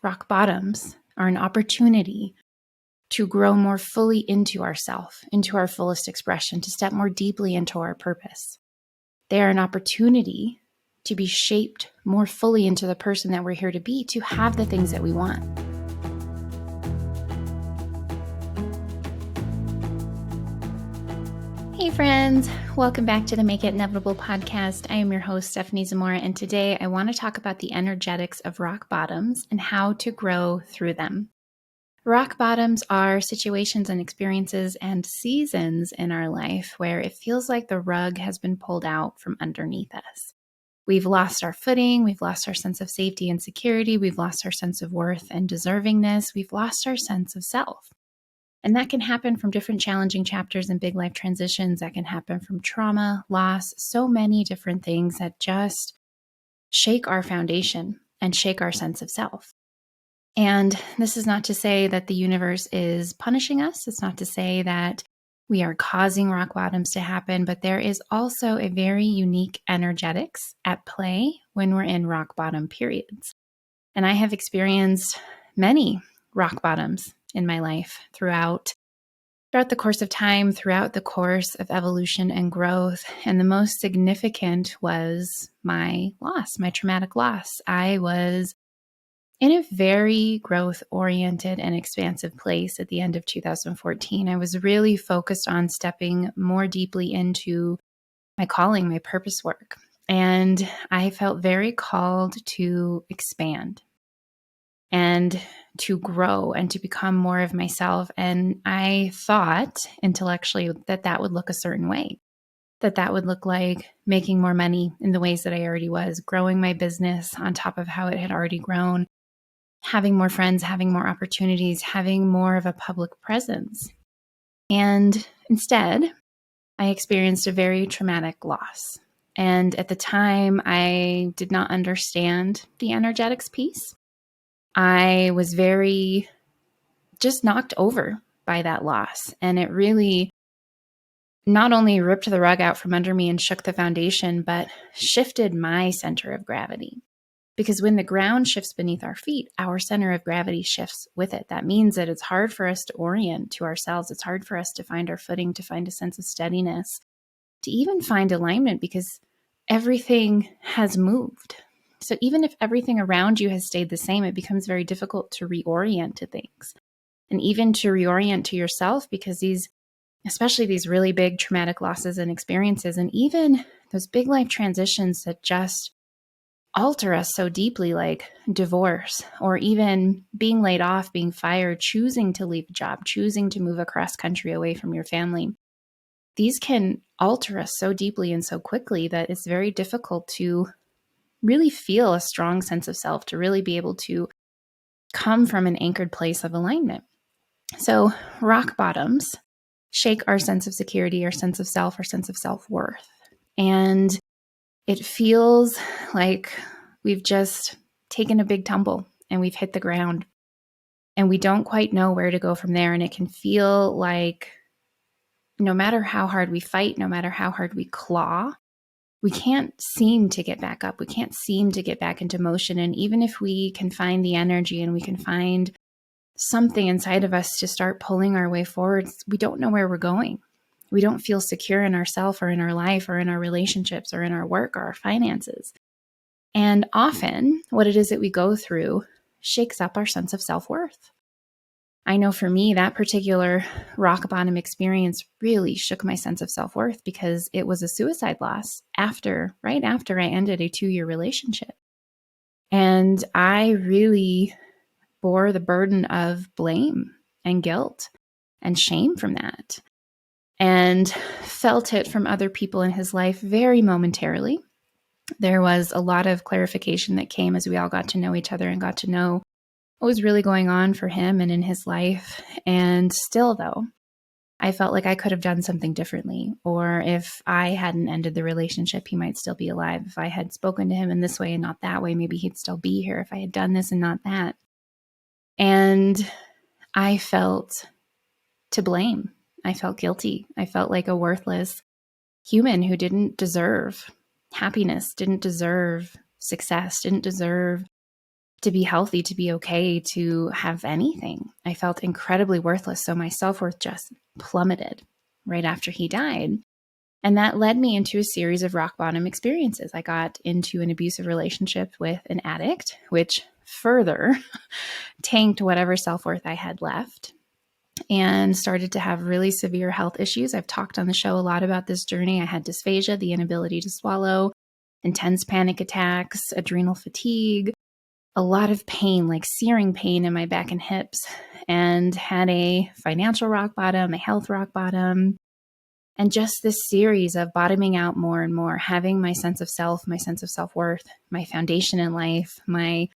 rock bottoms are an opportunity to grow more fully into ourself, into our fullest expression, to step more deeply into our purpose. They are an opportunity to be shaped more fully into the person that we're here to be, to have the things that we want. Hey friends, welcome back to the Make It Inevitable podcast. I am your host, Stephanie Zamora, and today I want to talk about the energetics of rock bottoms and how to grow through them. Rock bottoms are situations and experiences and seasons in our life where it feels like the rug has been pulled out from underneath us. We've lost our footing, we've lost our sense of safety and security, we've lost our sense of worth and deservingness, we've lost our sense of self. And that can happen from different challenging chapters and big life transitions. That can happen from trauma, loss, so many different things that just shake our foundation and shake our sense of self. And this is not to say that the universe is punishing us. It's not to say that we are causing rock bottoms to happen, but there is also a very unique energetics at play when we're in rock bottom periods. And I have experienced many rock bottoms in my life throughout the course of time, throughout the course of evolution and growth. And the most significant was my loss, my traumatic loss. I was in a very growth-oriented and expansive place at the end of 2014. I was really focused on stepping more deeply into my calling, my purpose work. And I felt very called to expand and to grow and to become more of myself. And I thought intellectually that would look a certain way, that would look like making more money in the ways that I already was, growing my business on top of how it had already grown, having more friends, having more opportunities, having more of a public presence. And instead, I experienced a very traumatic loss. And at the time, I did not understand the energetics piece. I was very just knocked over by that loss. And it really not only ripped the rug out from under me and shook the foundation, but shifted my center of gravity. Because when the ground shifts beneath our feet, our center of gravity shifts with it. That means that it's hard for us to orient to ourselves. It's hard for us to find our footing, to find a sense of steadiness, to even find alignment, because everything has moved. So even if everything around you has stayed the same, it becomes very difficult to reorient to things. And even to reorient to yourself, because especially these really big traumatic losses and experiences, and even those big life transitions that just alter us so deeply, like divorce, or even being laid off, being fired, choosing to leave a job, choosing to move across country away from your family. These can alter us so deeply and so quickly that it's very difficult to really feel a strong sense of self, to really be able to come from an anchored place of alignment. So rock bottoms shake our sense of security, our sense of self, our sense of self-worth. And it feels like we've just taken a big tumble and we've hit the ground and we don't quite know where to go from there. And it can feel like no matter how hard we fight, no matter how hard we claw, we can't seem to get back up. We can't seem to get back into motion. And even if we can find the energy and we can find something inside of us to start pulling our way forward, we don't know where we're going. We don't feel secure in ourselves or in our life or in our relationships or in our work or our finances. And often what it is that we go through shakes up our sense of self-worth. I know for me, that particular rock bottom experience really shook my sense of self-worth, because it was a suicide loss right after I ended a 2-year relationship. And I really bore the burden of blame and guilt and shame from that, and felt it from other people in his life very momentarily. There was a lot of clarification that came as we all got to know each other and got to know what was really going on for him and in his life. And still, though, I felt like I could have done something differently. Or if I hadn't ended the relationship, he might still be alive. If I had spoken to him in this way and not that way, maybe he'd still be here. If I had done this and not that. And I felt to blame. I felt guilty. I felt like a worthless human who didn't deserve happiness, didn't deserve success, didn't deserve to be healthy, to be okay, to have anything. I felt incredibly worthless. So my self-worth just plummeted right after he died. And that led me into a series of rock bottom experiences. I got into an abusive relationship with an addict, which further tanked whatever self-worth I had left, and started to have really severe health issues. I've talked on the show a lot about this journey. I had dysphagia, the inability to swallow, intense panic attacks, adrenal fatigue, a lot of pain, like searing pain in my back and hips, and had a financial rock bottom, a health rock bottom, and just this series of bottoming out more and more, having my sense of self, my sense of self-worth, my foundation in life, my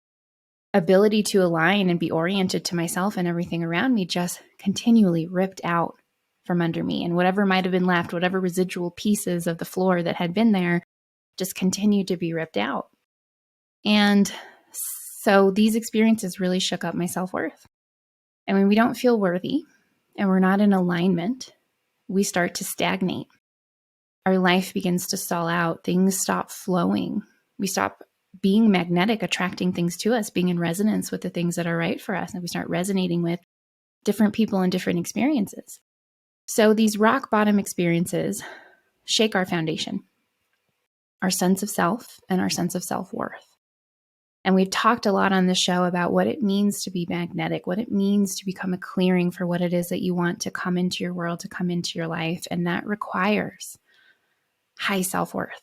ability to align and be oriented to myself and everything around me just continually ripped out from under me. And whatever might have been left, whatever residual pieces of the floor that had been there, just continued to be ripped out. And so these experiences really shook up my self-worth. And when we don't feel worthy and we're not in alignment, we start to stagnate. Our life begins to stall out. Things stop flowing. We stop being magnetic, attracting things to us, being in resonance with the things that are right for us. And we start resonating with different people and different experiences. So these rock bottom experiences shake our foundation, our sense of self and our sense of self-worth. And we've talked a lot on the show about what it means to be magnetic, what it means to become a clearing for what it is that you want to come into your world, to come into your life. And that requires high self-worth.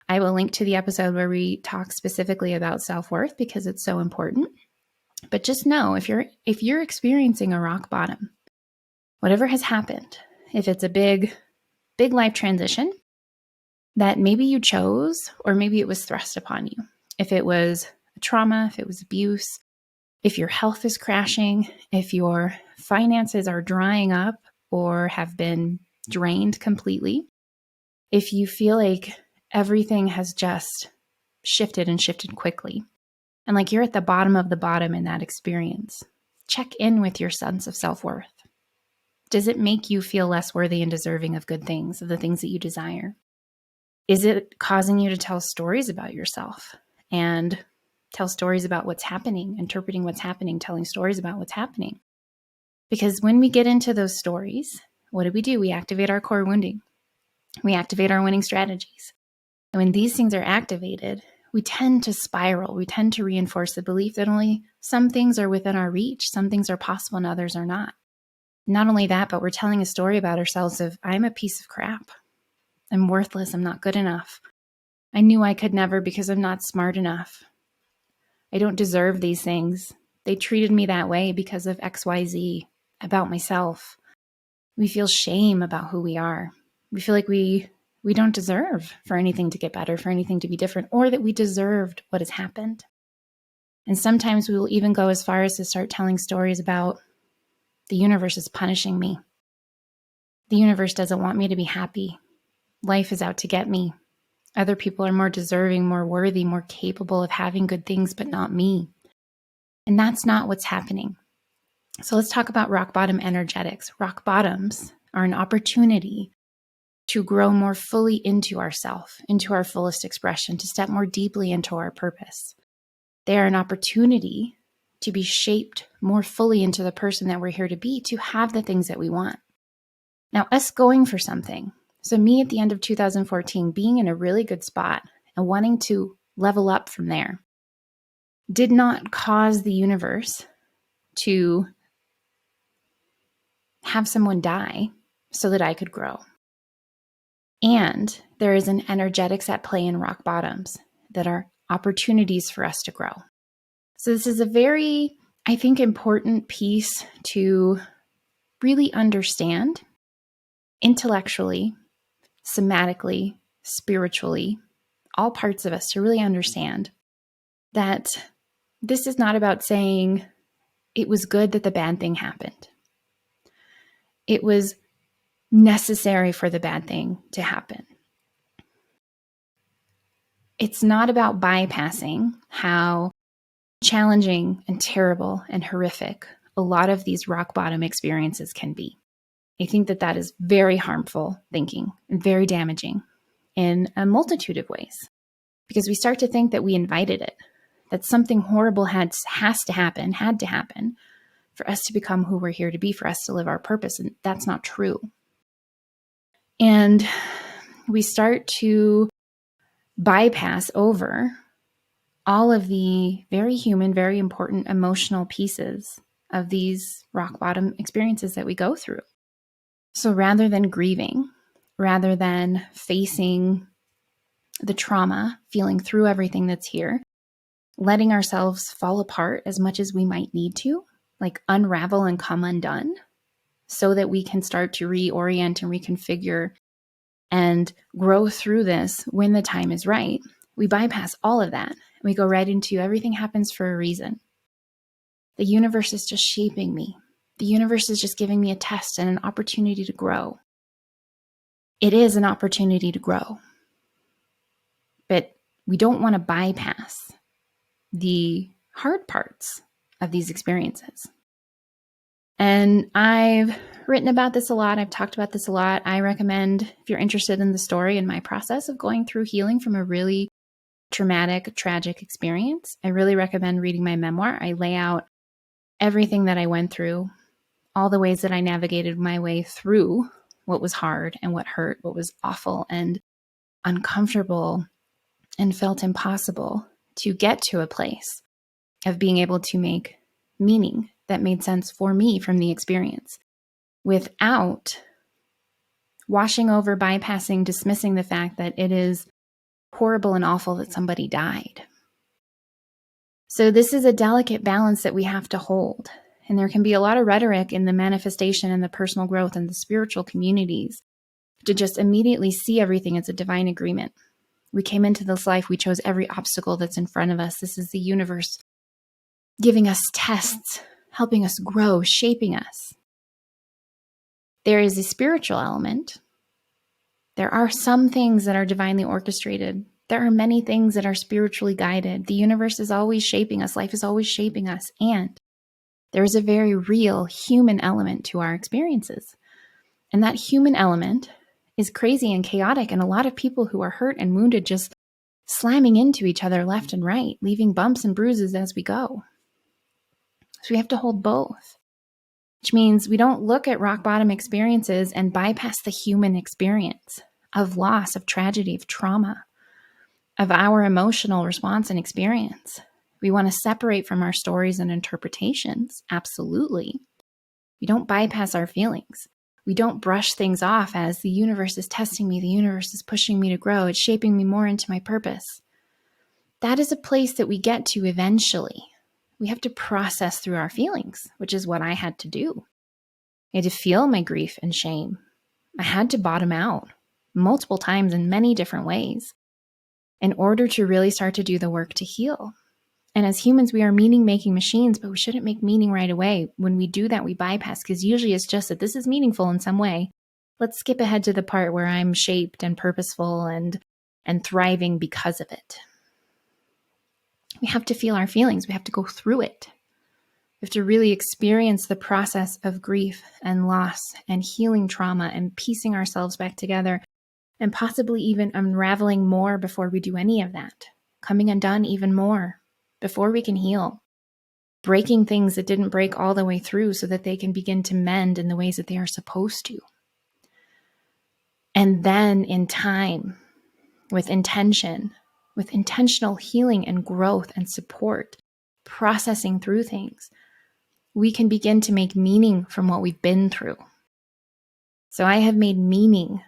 I will link to the episode where we talk specifically about self-worth because it's so important. But just know if you're experiencing a rock bottom, whatever has happened, if it's a big life transition that maybe you chose or maybe it was thrust upon you, if it was a trauma, if it was abuse, if your health is crashing, if your finances are drying up or have been drained completely, if you feel like everything has just shifted and shifted quickly, and like you're at the bottom of the bottom in that experience, check in with your sense of self-worth. Does it make you feel less worthy and deserving of good things, of the things that you desire? Is it causing you to tell stories about yourself and tell stories about what's happening, interpreting what's happening, telling stories about what's happening? Because when we get into those stories, what do? We activate our core wounding. We activate our winning strategies. And when these things are activated, we tend to spiral. We tend to reinforce the belief that only some things are within our reach, some things are possible and others are not. Not only that, but we're telling a story about ourselves of, I'm a piece of crap. I'm worthless. I'm not good enough. I knew I could never because I'm not smart enough. I don't deserve these things. They treated me that way because of XYZ about myself. We feel shame about who we are. We feel like we don't deserve for anything to get better, for anything to be different, or that we deserved what has happened. And sometimes we will even go as far as to start telling stories about the universe is punishing me. The universe doesn't want me to be happy. Life is out to get me. Other people are more deserving, more worthy, more capable of having good things, but not me. And that's not what's happening. So let's talk about rock bottom energetics. Rock bottoms are an opportunity to grow more fully into ourself, into our fullest expression, to step more deeply into our purpose. They are an opportunity to be shaped more fully into the person that we're here to be, to have the things that we want. Now, us going for something. So me at the end of 2014, being in a really good spot and wanting to level up from there, did not cause the universe to have someone die so that I could grow. And there is an energetics at play in rock bottoms that are opportunities for us to grow. So this is a very, I think, important piece to really understand intellectually, somatically, spiritually, all parts of us, to really understand that this is not about saying it was good that the bad thing happened. It was necessary for the bad thing to happen. It's not about bypassing how challenging and terrible and horrific a lot of these rock bottom experiences can be. I think that that is very harmful thinking and very damaging in a multitude of ways, because we start to think that we invited it, that something horrible had to happen for us to become who we're here to be, for us to live our purpose. And that's not true. And we start to bypass over all of the very human, very important emotional pieces of these rock bottom experiences that we go through. So rather than grieving, rather than facing the trauma, feeling through everything that's here, letting ourselves fall apart as much as we might need to, like unravel and come undone, so that we can start to reorient and reconfigure and grow through this when the time is right. We bypass all of that. We go right into everything happens for a reason. The universe is just shaping me. The universe is just giving me a test and an opportunity to grow. It is an opportunity to grow. But we don't want to bypass the hard parts of these experiences. And I've written about this a lot. I've talked about this a lot. I recommend, if you're interested in the story and my process of going through healing from a really traumatic, tragic experience, I really recommend reading my memoir. I lay out everything that I went through, all the ways that I navigated my way through what was hard and what hurt, what was awful and uncomfortable and felt impossible, to get to a place of being able to make meaning that made sense for me from the experience without washing over, bypassing, dismissing the fact that it is horrible and awful that somebody died. So this is a delicate balance that we have to hold. And there can be a lot of rhetoric in the manifestation and the personal growth and the spiritual communities to just immediately see everything as a divine agreement. We came into this life, we chose every obstacle that's in front of us. This is the universe giving us tests, helping us grow, shaping us. There is a spiritual element. There are some things that are divinely orchestrated. There are many things that are spiritually guided. The universe is always shaping us. Life is always shaping us. And there is a very real human element to our experiences. And that human element is crazy and chaotic. And a lot of people who are hurt and wounded just slamming into each other left and right, leaving bumps and bruises as we go. So we have to hold both, which means we don't look at rock bottom experiences and bypass the human experience of loss, of tragedy, of trauma, of our emotional response and experience. We want to separate from our stories and interpretations. Absolutely. We don't bypass our feelings. We don't brush things off as the universe is testing me. The universe is pushing me to grow. It's shaping me more into my purpose. That is a place that we get to eventually. We have to process through our feelings, which is what I had to do. I had to feel my grief and shame. I had to bottom out multiple times in many different ways in order to really start to do the work to heal. And as humans, we are meaning-making machines, but we shouldn't make meaning right away. When we do that, we bypass, because usually it's just that this is meaningful in some way. Let's skip ahead to the part where I'm shaped and purposeful and thriving because of it. We have to feel our feelings. We have to go through it. We have to really experience the process of grief and loss and healing trauma and piecing ourselves back together and possibly even unraveling more before we do any of that, coming undone even more before we can heal, breaking things that didn't break all the way through so that they can begin to mend in the ways that they are supposed to. And then in time, with intention, with intentional healing and growth and support, processing through things, we can begin to make meaning from what we've been through. So I have made meaning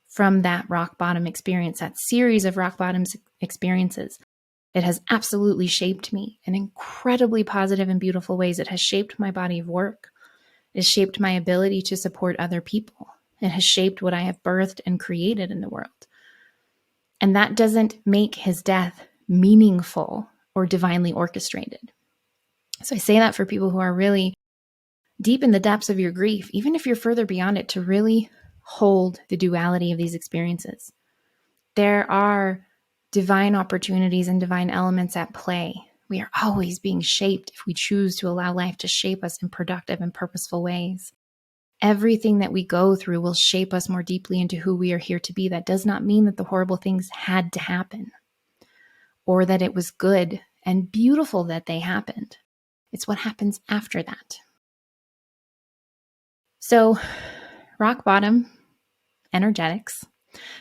from that rock bottom experience, that series of rock bottom experiences. It has absolutely shaped me in incredibly positive and beautiful ways. It has shaped my body of work. It has shaped my ability to support other people. It has shaped what I have birthed and created in the world. And that doesn't make his death meaningful or divinely orchestrated. So I say that for people who are really deep in the depths of your grief, even if you're further beyond it, to really hold the duality of these experiences. There are divine opportunities and divine elements at play. We are always being shaped if we choose to allow life to shape us in productive and purposeful ways. Everything that we go through will shape us more deeply into who we are here to be. That does not mean that the horrible things had to happen or that it was good and beautiful that they happened. It's what happens after that. So, rock bottom energetics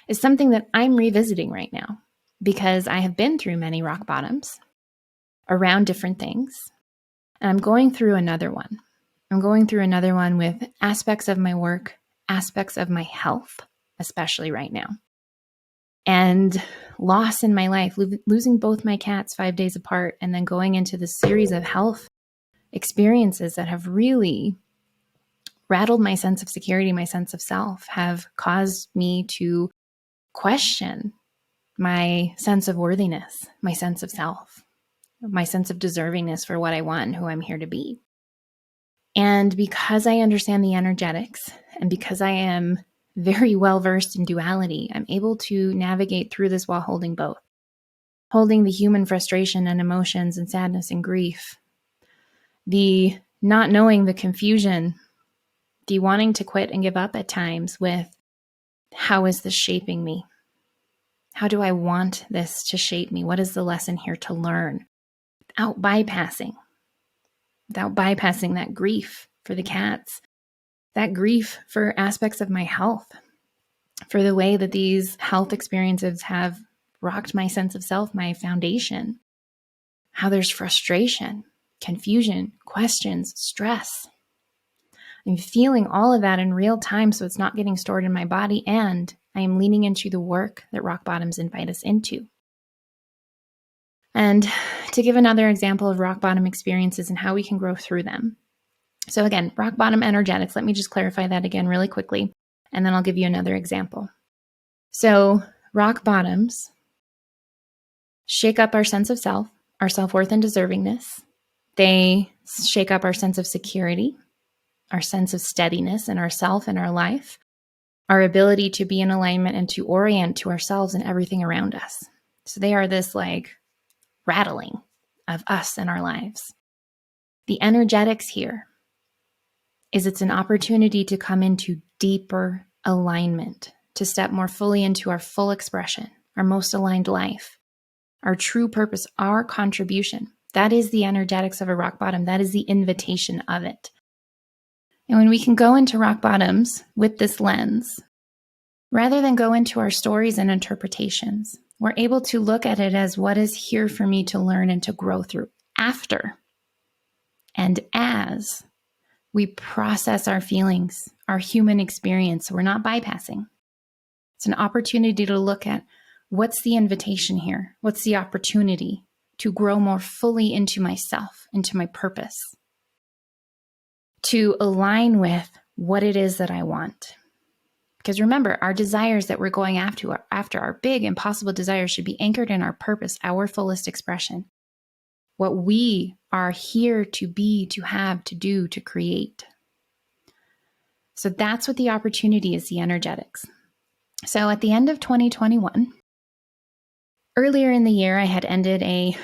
is something that I'm revisiting right now because I have been through many rock bottoms around different things. And I'm going through another one. I'm going through another one with aspects of my work, aspects of my health, especially right now. And loss in my life, losing both my cats 5 days apart, and then going into this series of health experiences that have really rattled my sense of security, my sense of self, have caused me to question my sense of worthiness, my sense of self, my sense of deservingness for what I want and who I'm here to be. And because I understand the energetics and because I am very well versed in duality, I'm able to navigate through this while holding both. Holding the human frustration and emotions and sadness and grief, the not knowing, the confusion, the wanting to quit and give up at times with, how is this shaping me? How do I want this to shape me? What is the lesson here to learn? Without bypassing that grief for the cats, that grief for aspects of my health, for the way that these health experiences have rocked my sense of self, my foundation, how there's frustration, confusion, questions, stress. I'm feeling all of that in real time, so it's not getting stored in my body, and I am leaning into the work that rock bottoms invite us into. And to give another example of rock bottom experiences and how we can grow through them. So again, rock bottom energetics, let me just clarify that again really quickly, and then I'll give you another example. So rock bottoms shake up our sense of self, our self-worth and deservingness. They shake up our sense of security, our sense of steadiness in ourself and our life, our ability to be in alignment and to orient to ourselves and everything around us. So they are this like rattling of us and our lives. The energetics here is it's an opportunity to come into deeper alignment, to step more fully into our full expression, our most aligned life, our true purpose, our contribution. That is the energetics of a rock bottom. That is the invitation of it. And when we can go into rock bottoms with this lens, rather than go into our stories and interpretations, we're able to look at it as what is here for me to learn and to grow through after. And as we process our feelings, our human experience, we're not bypassing. It's an opportunity to look at what's the invitation here? What's the opportunity to grow more fully into myself, into my purpose, to align with what it is that I want. Because remember, our desires that we're going after our big, impossible desires should be anchored in our purpose, our fullest expression. What we are here to be, to have, to do, to create. So that's what the opportunity is, the energetics. So at the end of 2021, earlier in the year, I had ended a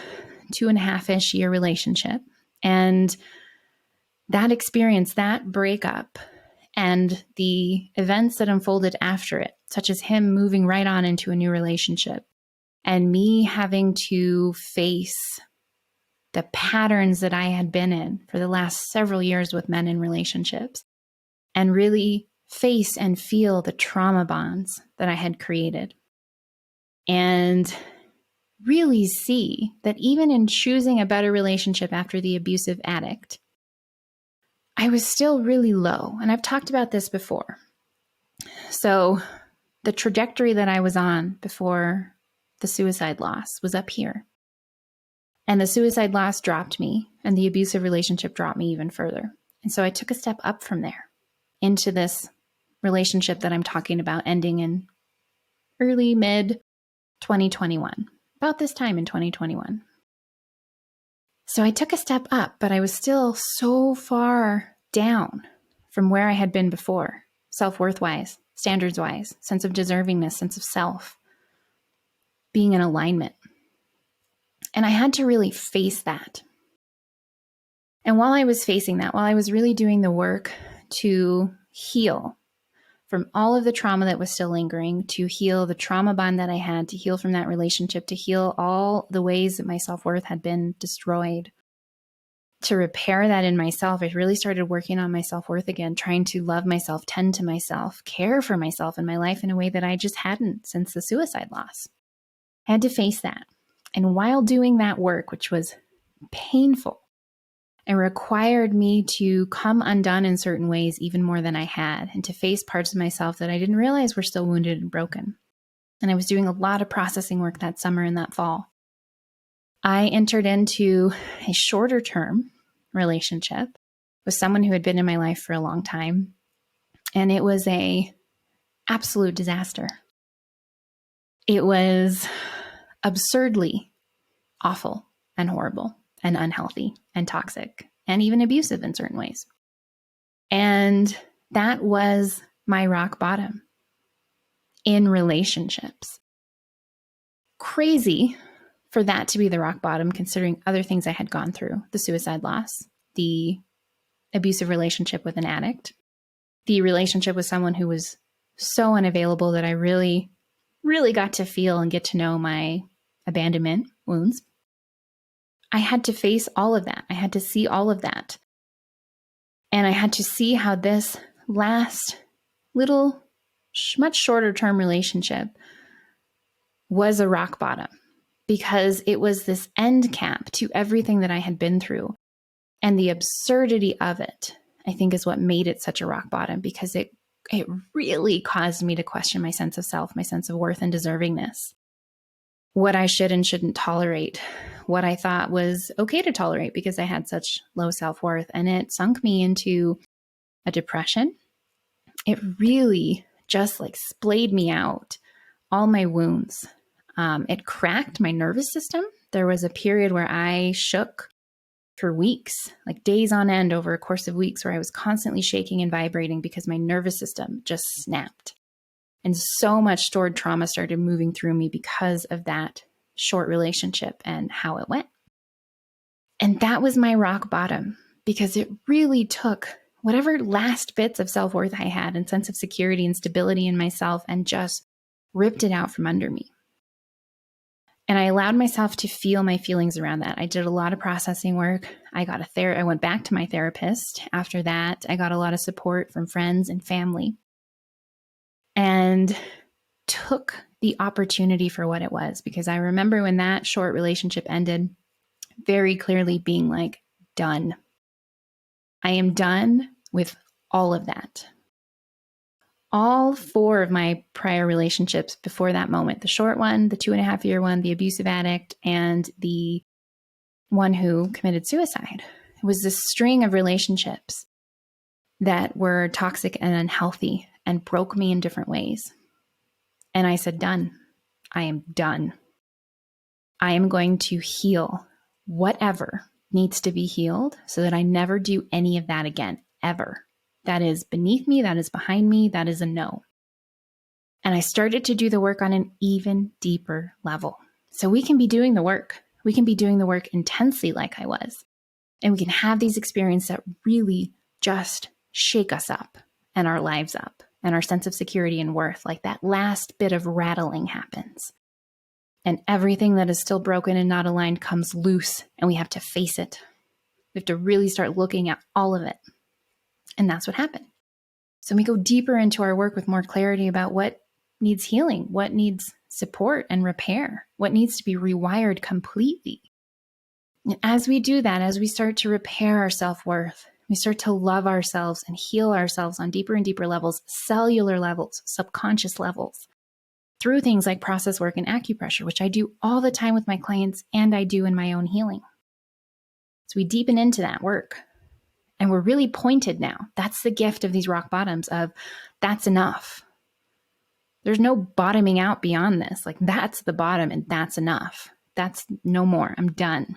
2.5-ish year relationship. And that experience, that breakup, and the events that unfolded after it, such as him moving right on into a new relationship, and me having to face the patterns that I had been in for the last several years with men in relationships, and really face and feel the trauma bonds that I had created. And really see that even in choosing a better relationship after the abusive addict, I was still really low. And I've talked about this before. So the trajectory that I was on before the suicide loss was up here. And the suicide loss dropped me, and the abusive relationship dropped me even further. And so I took a step up from there into this relationship that I'm talking about ending in early, mid 2021, about this time in 2021. So I took a step up, but I was still so far down from where I had been before, self-worth-wise, standards-wise, sense of deservingness, sense of self, being in alignment. And I had to really face that. And while I was facing that, while I was really doing the work to heal from all of the trauma that was still lingering, to heal the trauma bond that I had, to heal from that relationship, to heal all the ways that my self-worth had been destroyed, to repair that in myself. I really started working on my self-worth again, trying to love myself, tend to myself, care for myself in my life in a way that I just hadn't since the suicide loss. I had to face that. And while doing that work, which was painful and required me to come undone in certain ways even more than I had, and to face parts of myself that I didn't realize were still wounded and broken. And I was doing a lot of processing work that summer and that fall. I entered into a shorter term relationship with someone who had been in my life for a long time. And it was a absolute disaster. It was absurdly awful and horrible and unhealthy and toxic and even abusive in certain ways. And that was my rock bottom in relationships. Crazy for that to be the rock bottom, considering other things I had gone through: the suicide loss, the abusive relationship with an addict, the relationship with someone who was so unavailable that I really, really got to feel and get to know my abandonment wounds. I had to face all of that. I had to see all of that. And I had to see how this last little, much shorter term relationship was a rock bottom, because it was this end cap to everything that I had been through. And the absurdity of it, I think, is what made it such a rock bottom, because it really caused me to question my sense of self, my sense of worth and deservingness, what I should and shouldn't tolerate, what I thought was okay to tolerate because I had such low self-worth. And it sunk me into a depression. It really just splayed me out, all my wounds. It cracked my nervous system. There was a period where I shook for weeks, days on end over a course of weeks, where I was constantly shaking and vibrating because my nervous system just snapped. And so much stored trauma started moving through me because of that short relationship and how it went. And that was my rock bottom, because it really took whatever last bits of self-worth I had and sense of security and stability in myself and just ripped it out from under me. And I allowed myself to feel my feelings around that. I did a lot of processing work. I went back to my therapist. After that, I got a lot of support from friends and family, and took the opportunity for what it was. Because I remember when that short relationship ended, very clearly being done. I am done with all of that. All 4 of my prior relationships before that moment, the short one, the 2.5-year one, the abusive addict, and the one who committed suicide, it was this string of relationships that were toxic and unhealthy and broke me in different ways. And I said, done. I am done. I am going to heal whatever needs to be healed so that I never do any of that again, ever. That is beneath me. That is behind me. That is a no. And I started to do the work on an even deeper level. So we can be doing the work. We can be doing the work intensely like I was. And we can have these experiences that really just shake us up and our lives up and our sense of security and worth. That last bit of rattling happens. And everything that is still broken and not aligned comes loose, and we have to face it. We have to really start looking at all of it. And that's what happened. So we go deeper into our work with more clarity about what needs healing, what needs support and repair, what needs to be rewired completely. And as we do that, as we start to repair our self-worth, we start to love ourselves and heal ourselves on deeper and deeper levels, cellular levels, subconscious levels, through things like process work and acupressure, which I do all the time with my clients and I do in my own healing. So we deepen into that work. And we're really pointed now. That's the gift of these rock bottoms of that's enough. There's no bottoming out beyond this. That's the bottom and that's enough. That's no more. I'm done.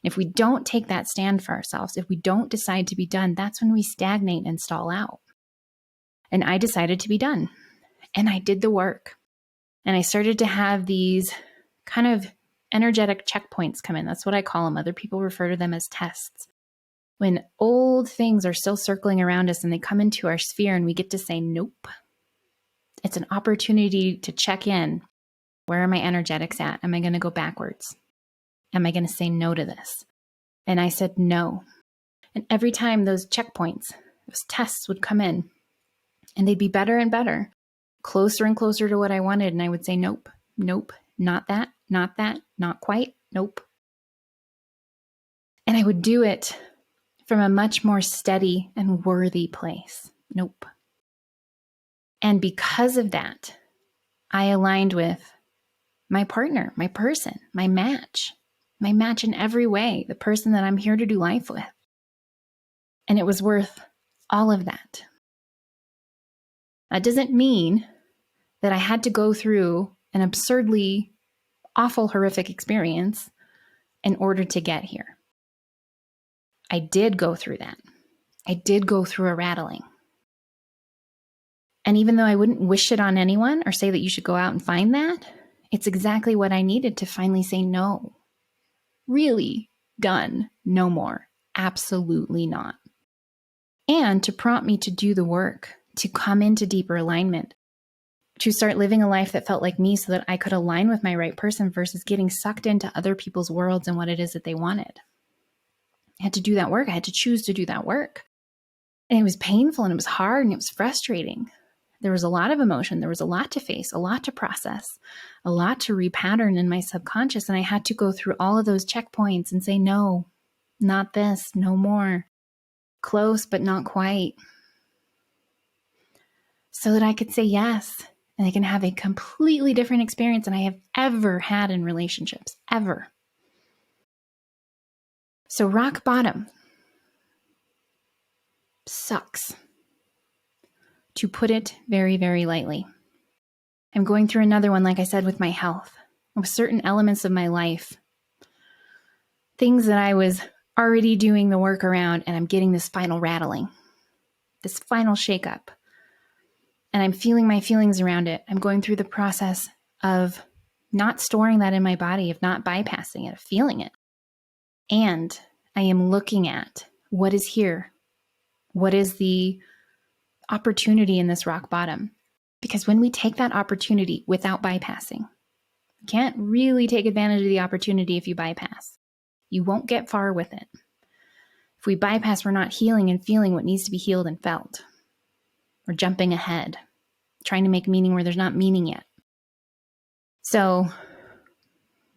If we don't take that stand for ourselves, if we don't decide to be done, that's when we stagnate and stall out. And I decided to be done. And I did the work. And I started to have these kind of energetic checkpoints come in. That's what I call them. Other people refer to them as tests. When old things are still circling around us and they come into our sphere and we get to say, nope, It's an opportunity to check in. Where are my energetics at? Am I going to go backwards? Am I going to say no to this? And I said no. And every time those checkpoints, those tests would come in, and they'd be better and better, closer and closer to what I wanted. And I would say, nope, nope, not that, not quite, nope. And I would do it from a much more steady and worthy place. Nope. And because of that, I aligned with my partner, my person, my match in every way, the person that I'm here to do life with. And it was worth all of that. That doesn't mean that I had to go through an absurdly awful, horrific experience in order to get here. I did go through that. I did go through a rattling. And even though I wouldn't wish it on anyone or say that you should go out and find that, it's exactly what I needed to finally say no. Really, done, no more. Absolutely not. And to prompt me to do the work, to come into deeper alignment, to start living a life that felt like me so that I could align with my right person versus getting sucked into other people's worlds and what it is that they wanted. I had to do that work. I had to choose to do that work. And it was painful and it was hard and it was frustrating. There was a lot of emotion. There was a lot to face, a lot to process, a lot to repattern in my subconscious. And I had to go through all of those checkpoints and say, no, not this, no more. Close, but not quite. So that I could say yes. And I can have a completely different experience than I have ever had in relationships, ever. So rock bottom sucks, to put it very, very lightly. I'm going through another one, like I said, with my health, with certain elements of my life, things that I was already doing the work around, and I'm getting this final rattling, this final shakeup. And I'm feeling my feelings around it. I'm going through the process of not storing that in my body, of not bypassing it, of feeling it. And I am looking at what is here. What is the opportunity in this rock bottom? Because when we take that opportunity without bypassing, you can't really take advantage of the opportunity if you bypass. You won't get far with it. If we bypass, we're not healing and feeling what needs to be healed and felt. We're jumping ahead, trying to make meaning where there's not meaning yet. So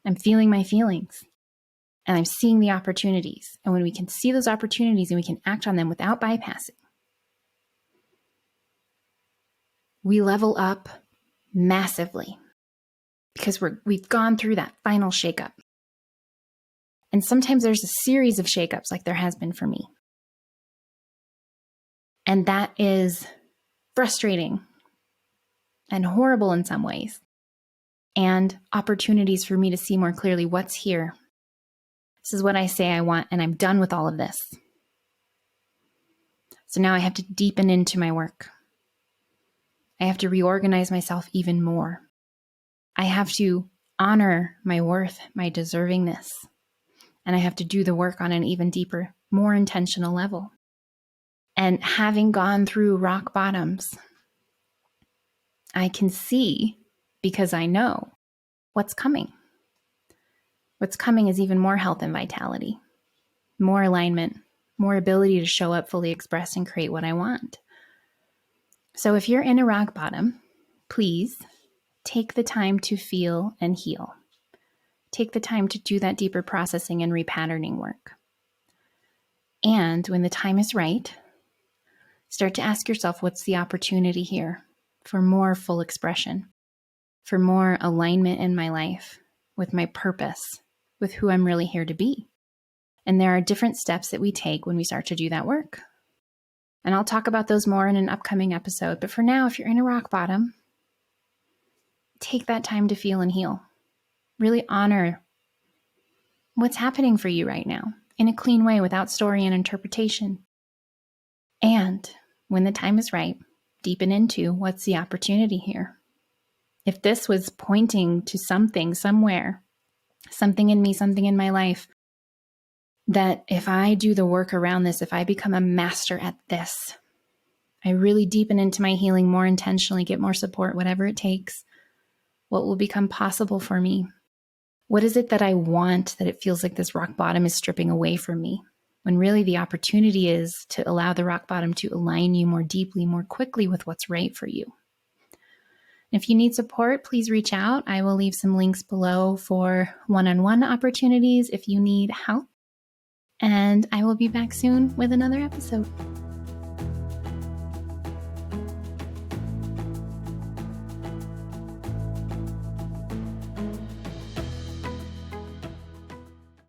I'm feeling my feelings and I'm seeing the opportunities. And when we can see those opportunities and we can act on them without bypassing, we level up massively because we've gone through that final shakeup. And sometimes there's a series of shakeups like there has been for me. And that is frustrating and horrible in some ways, and opportunities for me to see more clearly what's here. This is what I say I want, and I'm done with all of this. So now I have to deepen into my work. I have to reorganize myself even more. I have to honor my worth, my deservingness, and I have to do the work on an even deeper, more intentional level. And having gone through rock bottoms, I can see, because I know, what's coming. What's coming is even more health and vitality, more alignment, more ability to show up, fully express, and create what I want. So if you're in a rock bottom, please take the time to feel and heal. Take the time to do that deeper processing and repatterning work. And when the time is right, start to ask yourself, what's the opportunity here for more full expression, for more alignment in my life with my purpose, with who I'm really here to be? And there are different steps that we take when we start to do that work. And I'll talk about those more in an upcoming episode. But for now, if you're in a rock bottom, take that time to feel and heal. Really honor what's happening for you right now in a clean way without story and interpretation. And when the time is right, deepen into what's the opportunity here. If this was pointing to something somewhere, something in me, something in my life, that if I do the work around this, if I become a master at this, I really deepen into my healing more intentionally, get more support, whatever it takes, what will become possible for me? What is it that I want that it feels like this rock bottom is stripping away from me? When really the opportunity is to allow the rock bottom to align you more deeply, more quickly with what's right for you. If you need support, please reach out. I will leave some links below for one-on-one opportunities if you need help. And I will be back soon with another episode.